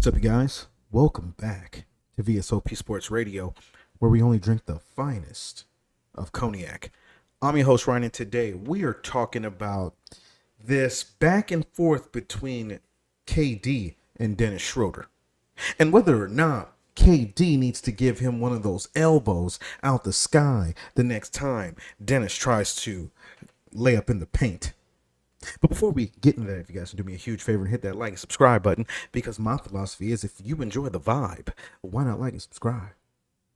What's up, you guys? Welcome back to V.S.O.P Sports Radio, where we only drink the finest of cognac. I'm your host, Ryan, and today we are talking about this back and forth between KD and Dennis Schroder, and whether or not KD needs to give him one of those elbows out the sky the next time Dennis tries to lay up in the paint. But before we get into that, if you guys can do me a huge favor and hit that like and subscribe button, because my philosophy is if you enjoy the vibe, why not like and subscribe?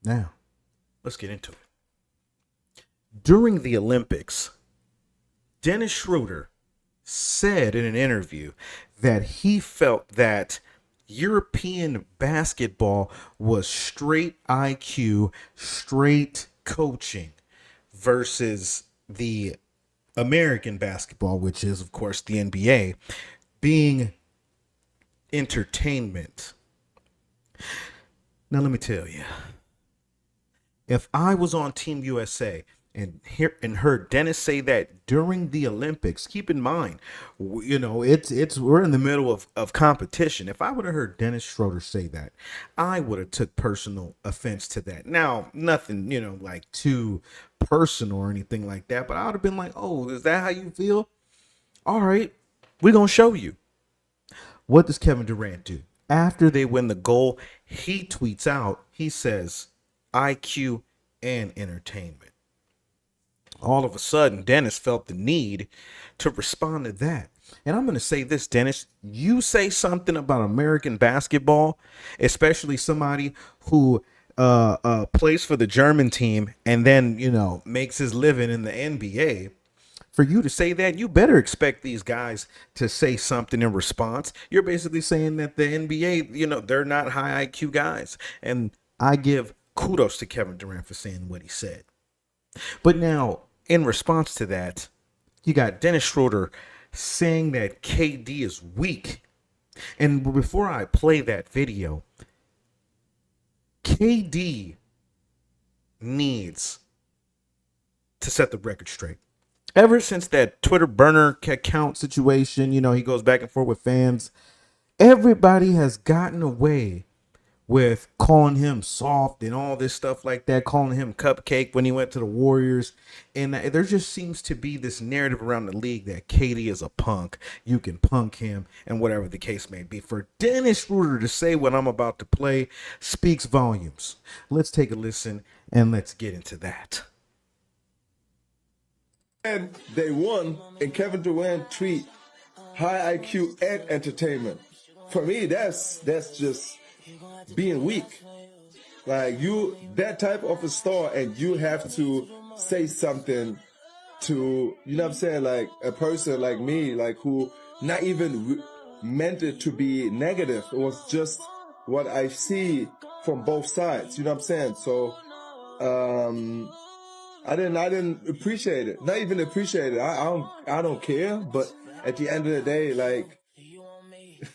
Now, let's get into it. During the Olympics, Dennis Schroder said in an interview that he felt that European basketball was straight IQ, straight coaching versus the American basketball, which is, of course, the NBA, being entertainment. Now, let me tell you, if I was on Team USA and heard Dennis say that during the Olympics, keep in mind, it's we're in the middle of competition. If I would have heard Dennis Schroder say that, I would have took personal offense to that. Now, nothing, like too personal or anything like that, but I would have been like, oh, is that how you feel? All right, we're gonna show you. What does Kevin Durant do? After they win the goal, he tweets out, he says, IQ and entertainment. All of a sudden, Dennis felt the need to respond to that. And I'm going to say this, Dennis, you say something about American basketball, especially somebody who plays for the German team and then, makes his living in the NBA. For you to say that, you better expect these guys to say something in response. You're basically saying that the NBA, they're not high IQ guys. And I give kudos to Kevin Durant for saying what he said. But now, in response to that, you got Dennis Schroder saying that KD is weak. And before I play that video, KD needs to set the record straight. Ever since that Twitter burner account situation, he goes back and forth with fans, everybody has gotten away with calling him soft and all this stuff like that, calling him cupcake when he went to the Warriors. And there just seems to be this narrative around the league that KD is a punk. You can punk him and whatever the case may be. For Dennis Schroder to say what I'm about to play speaks volumes. Let's take a listen and let's get into that. And they won, and Kevin Durant tweet high IQ and entertainment. For me, that's just being weak. Like that type of a star, and you have to say something to, what I'm saying, like a person like me, like who not even meant it to be negative. It was just what I see from both sides. You know what I'm saying? So, I didn't appreciate it. Not even appreciate it. I don't care. But at the end of the day, like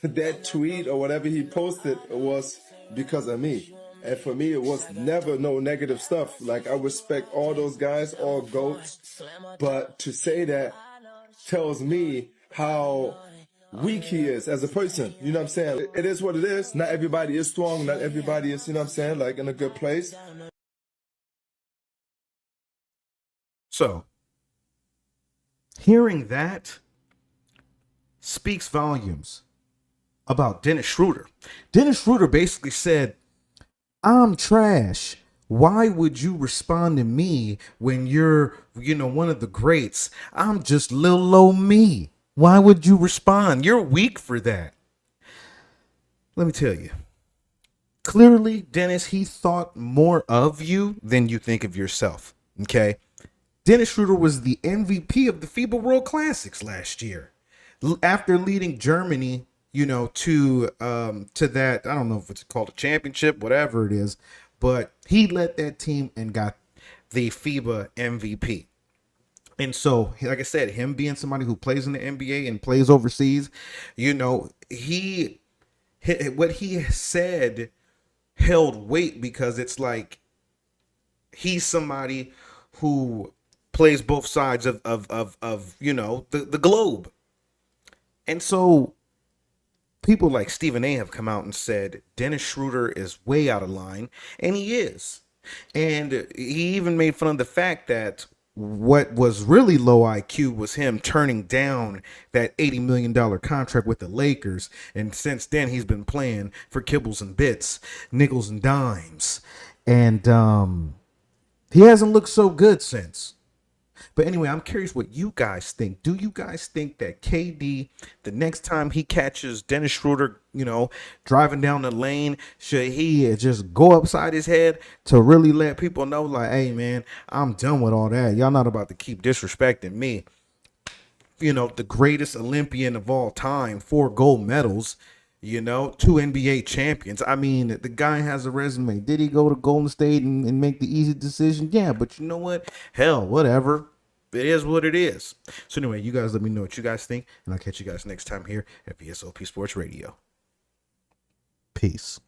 that tweet or whatever he posted was because of me. And for me, it was never no negative stuff. Like, I respect all those guys, all GOATs. But to say that tells me how weak he is as a person. You know what I'm saying? It is what it is. Not everybody is strong. Not everybody is, like in a good place. So, hearing that speaks volumes about Dennis Schroder. Dennis Schroder basically said, I'm trash. Why would you respond to me when you're, one of the greats? I'm just little old me. Why would you respond? You're weak for that. Let me tell you. Clearly, Dennis, he thought more of you than you think of yourself. Okay? Dennis Schroder was the MVP of the FIBA World Classics last year. After leading Germany, to that, I don't know if it's called a championship, whatever it is, but he led that team and got the FIBA MVP. And so, like I said, him being somebody who plays in the NBA and plays overseas, he what he said held weight because it's like he's somebody who plays both sides of the globe. And so people like Stephen A have come out and said Dennis Schroder is way out of line, and he is. And he even made fun of the fact that what was really low IQ was him turning down that $80 million contract with the Lakers. And since then, he's been playing for kibbles and bits, nickels and dimes. And he hasn't looked so good since. But anyway, I'm curious what you guys think. Do you guys think that KD, the next time he catches Dennis Schroeder, driving down the lane, should he just go upside his head to really let people know, like, hey, man, I'm done with all that. Y'all not about to keep disrespecting me. The greatest Olympian of all time, 4 gold medals, 2 NBA champions. I mean, the guy has a resume. Did he go to Golden State and make the easy decision? Yeah, but you know what? Hell, whatever. It is what it is. So anyway, you guys let me know what you guys think, and I'll catch you guys next time here at V.S.O.P Sports Radio. Peace.